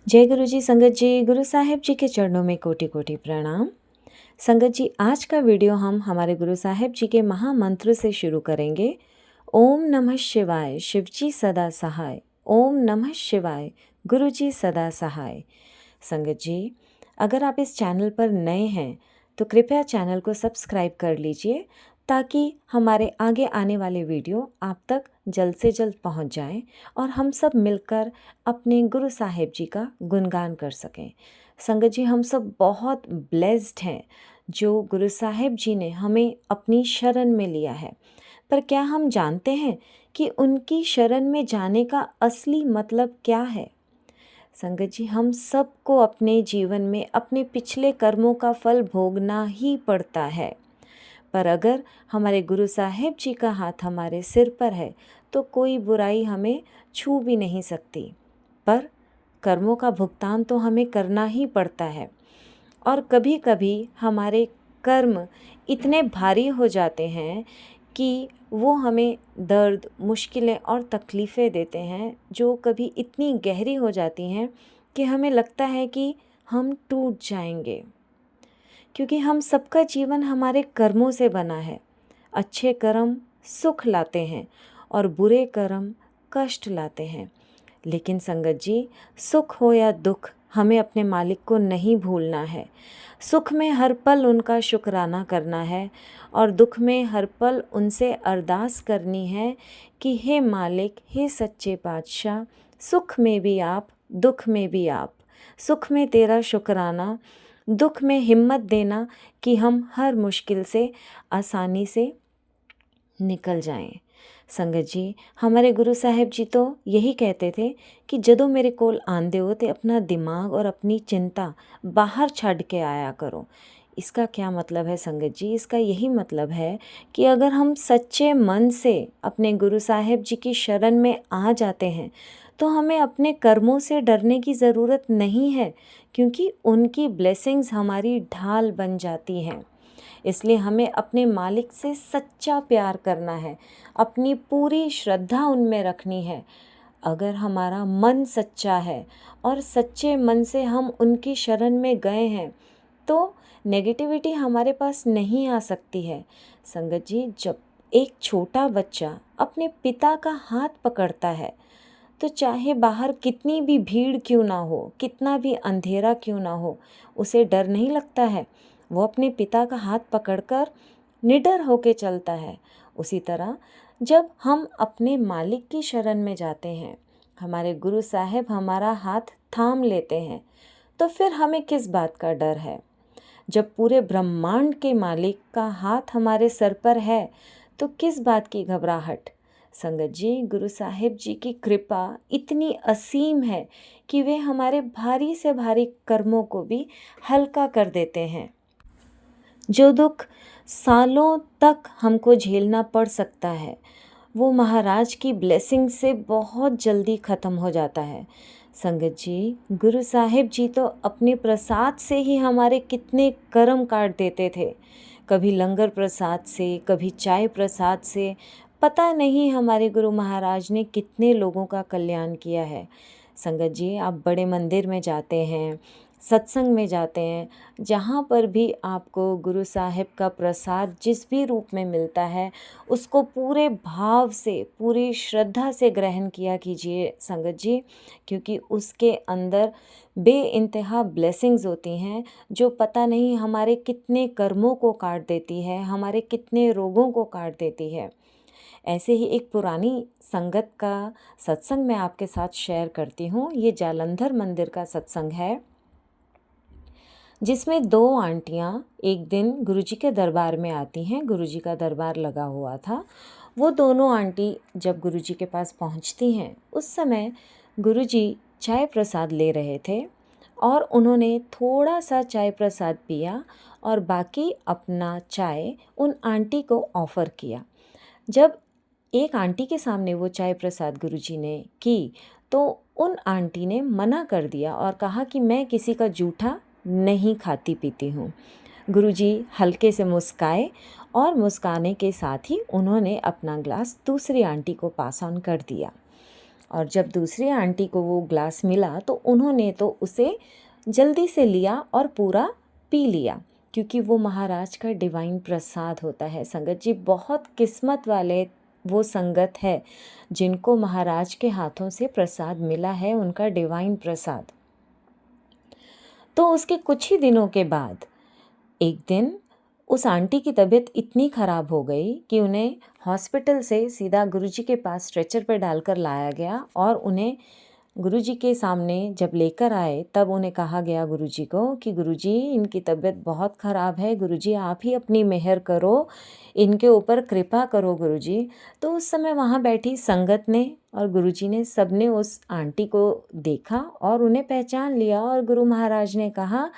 जय गुरु जी। संगत जी, गुरु साहिब जी के चरणों में कोटि कोटि प्रणाम। संगत जी, आज का वीडियो हम हमारे गुरु साहिब जी के महामंत्र से शुरू करेंगे। ओम नमः शिवाय, शिवजी सदा सहाय। ओम नमः शिवाय, गुरु जी सदा सहाय। संगत जी, अगर आप इस चैनल पर नए हैं तो कृपया चैनल को सब्सक्राइब कर लीजिए ताकि हमारे आगे आने वाले वीडियो आप तक जल्द से जल्द पहुंच जाएं और हम सब मिलकर अपने गुरु साहिब जी का गुणगान कर सकें। संगत जी, हम सब बहुत ब्लेस्ड हैं जो गुरु साहिब जी ने हमें अपनी शरण में लिया है। पर क्या हम जानते हैं कि उनकी शरण में जाने का असली मतलब क्या है? संगत जी, हम सबको अपने जीवन में अपने पिछले कर्मों का फल भोगना ही पड़ता है। पर अगर हमारे गुरु साहिब जी का हाथ हमारे सिर पर है तो कोई बुराई हमें छू भी नहीं सकती। पर कर्मों का भुगतान तो हमें करना ही पड़ता है और कभी कभी हमारे कर्म इतने भारी हो जाते हैं कि वो हमें दर्द, मुश्किलें और तकलीफ़ें देते हैं जो कभी इतनी गहरी हो जाती हैं कि हमें लगता है कि हम टूट जाएंगे। क्योंकि हम सबका जीवन हमारे कर्मों से बना है। अच्छे कर्म सुख लाते हैं और बुरे कर्म कष्ट लाते हैं। लेकिन संगत जी, सुख हो या दुख, हमें अपने मालिक को नहीं भूलना है। सुख में हर पल उनका शुक्राना करना है और दुख में हर पल उनसे अरदास करनी है कि हे मालिक, हे सच्चे बादशाह, सुख में भी आप, दुख में भी आप। सुख में तेरा शुक्राना, दुख में हिम्मत देना कि हम हर मुश्किल से आसानी से निकल जाएं। संगत जी, हमारे गुरु साहिब जी तो यही कहते थे कि जदों मेरे कोल आंदे हो ते अपना दिमाग और अपनी चिंता बाहर छड़ के आया करो। इसका क्या मतलब है संगत जी? इसका यही मतलब है कि अगर हम सच्चे मन से अपने गुरु साहिब जी की शरण में आ जाते हैं तो हमें अपने कर्मों से डरने की ज़रूरत नहीं है, क्योंकि उनकी ब्लेसिंग्स हमारी ढाल बन जाती हैं। इसलिए हमें अपने मालिक से सच्चा प्यार करना है, अपनी पूरी श्रद्धा उनमें रखनी है। अगर हमारा मन सच्चा है और सच्चे मन से हम उनकी शरण में गए हैं तो नेगेटिविटी हमारे पास नहीं आ सकती है। संगत जी, जब एक छोटा बच्चा अपने पिता का हाथ पकड़ता है तो चाहे बाहर कितनी भी भीड़ क्यों ना हो, कितना भी अंधेरा क्यों ना हो, उसे डर नहीं लगता है। वो अपने पिता का हाथ पकड़कर निडर होके चलता है। उसी तरह जब हम अपने मालिक की शरण में जाते हैं, हमारे गुरु साहिब हमारा हाथ थाम लेते हैं, तो फिर हमें किस बात का डर है? जब पूरे ब्रह्मांड के मालिक का हाथ हमारे सर पर है तो किस बात की घबराहट? संगत जी, गुरु साहिब जी की कृपा इतनी असीम है कि वे हमारे भारी से भारी कर्मों को भी हल्का कर देते हैं। जो दुख सालों तक हमको झेलना पड़ सकता है वो महाराज की ब्लेसिंग से बहुत जल्दी ख़त्म हो जाता है। संगत जी, गुरु साहिब जी तो अपने प्रसाद से ही हमारे कितने कर्म काट देते थे। कभी लंगर प्रसाद से, कभी चाय प्रसाद से। पता नहीं हमारे गुरु महाराज ने कितने लोगों का कल्याण किया है। संगत जी, आप बड़े मंदिर में जाते हैं, सत्संग में जाते हैं, जहाँ पर भी आपको गुरु साहिब का प्रसाद जिस भी रूप में मिलता है उसको पूरे भाव से, पूरी श्रद्धा से ग्रहण किया कीजिए संगत जी, क्योंकि उसके अंदर बेइंतहा ब्लेसिंग्स होती हैं जो पता नहीं हमारे कितने कर्मों को काट देती है, हमारे कितने रोगों को काट देती है। ऐसे ही एक पुरानी संगत का सत्संग मैं आपके साथ शेयर करती हूँ। ये जालंधर मंदिर का सत्संग है जिसमें दो आंटियाँ एक दिन गुरुजी के दरबार में आती हैं। गुरुजी का दरबार लगा हुआ था। वो दोनों आंटी जब गुरुजी के पास पहुंचती हैं उस समय गुरुजी चाय प्रसाद ले रहे थे और उन्होंने थोड़ा सा चाय प्रसाद पिया और बाकी अपना चाय उन आंटी को ऑफ़र किया। जब एक आंटी के सामने वो चाय प्रसाद गुरुजी ने की तो उन आंटी ने मना कर दिया और कहा कि मैं किसी का जूठा नहीं खाती पीती हूँ। गुरुजी हल्के से मुस्काए और मुस्काने के साथ ही उन्होंने अपना ग्लास दूसरी आंटी को पास ऑन कर दिया। और जब दूसरी आंटी को वो ग्लास मिला तो उन्होंने तो उसे जल्दी से लिया और पूरा पी लिया, क्योंकि वो महाराज का डिवाइन प्रसाद होता है। संगत जी, बहुत किस्मत वाले वो संगत है जिनको महाराज के हाथों से प्रसाद मिला है, उनका डिवाइन प्रसाद। तो उसके कुछ ही दिनों के बाद एक दिन उस आंटी की तबीयत इतनी ख़राब हो गई कि उन्हें हॉस्पिटल से सीधा गुरुजी के पास स्ट्रेचर पर डालकर लाया गया और उन्हें गुरुजी के सामने जब लेकर आए तब उन्हें कहा गया गुरुजी को कि गुरुजी, इनकी तबीयत बहुत ख़राब है, गुरुजी आप ही अपनी मेहर करो, इनके ऊपर कृपा करो गुरुजी। तो उस समय वहाँ बैठी संगत ने और गुरुजी ने सबने उस आंटी को देखा और उन्हें पहचान लिया और गुरु महाराज ने कहा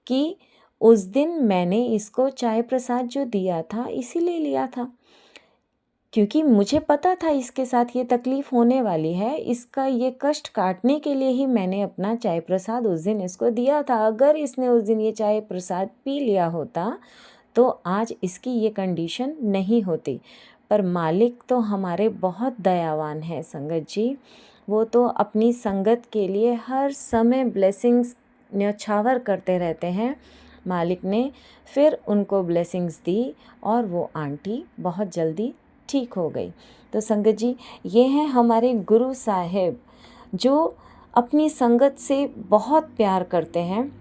कि उस दिन मैंने इसको चाय प्रसाद जो दिया था इसीलिए लिया था, क्योंकि मुझे पता था इसके साथ ये तकलीफ़ होने वाली है, इसका ये कष्ट काटने के लिए ही मैंने अपना चाय प्रसाद उस दिन इसको दिया था। अगर इसने उस दिन ये चाय प्रसाद पी लिया होता तो आज इसकी ये कंडीशन नहीं होती। पर मालिक तो हमारे बहुत दयावान है संगत जी, वो तो अपनी संगत के लिए हर समय ब्लेसिंग्स न्यौछावर करते रहते हैं। मालिक ने फिर उनको ब्लेसिंग्स दी और वो आंटी बहुत जल्दी ठीक हो गई। तो संगत जी, ये हैं हमारे गुरु साहिब जो अपनी संगत से बहुत प्यार करते हैं।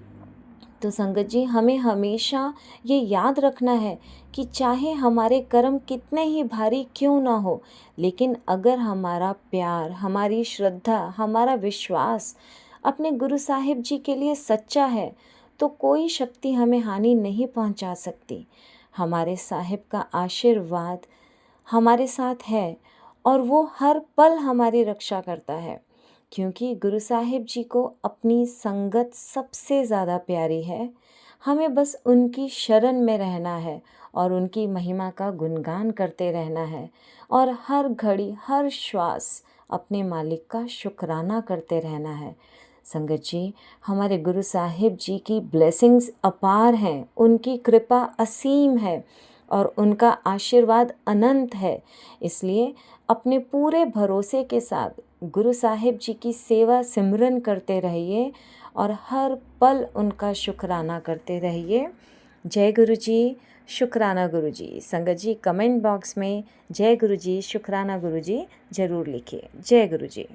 तो संगत जी, हमें हमेशा ये याद रखना है कि चाहे हमारे कर्म कितने ही भारी क्यों ना हो, लेकिन अगर हमारा प्यार, हमारी श्रद्धा, हमारा विश्वास अपने गुरु साहिब जी के लिए सच्चा है तो कोई शक्ति हमें हानि नहीं पहुंचा सकती। हमारे साहिब का आशीर्वाद हमारे साथ है और वो हर पल हमारी रक्षा करता है, क्योंकि गुरु साहिब जी को अपनी संगत सबसे ज़्यादा प्यारी है। हमें बस उनकी शरण में रहना है और उनकी महिमा का गुणगान करते रहना है और हर घड़ी हर श्वास अपने मालिक का शुक्राना करते रहना है। संगत जी, हमारे गुरु साहिब जी की ब्लेसिंग्स अपार हैं, उनकी कृपा असीम है और उनका आशीर्वाद अनंत है। इसलिए अपने पूरे भरोसे के साथ गुरु साहिब जी की सेवा सिमरन करते रहिए और हर पल उनका शुक्राना करते रहिए। जय गुरु जी, शुक्राना गुरु जी। संगत जी, कमेंट बॉक्स में जय गुरु जी, शुक्राना गुरु जी ज़रूर लिखिए। जय गुरु जी।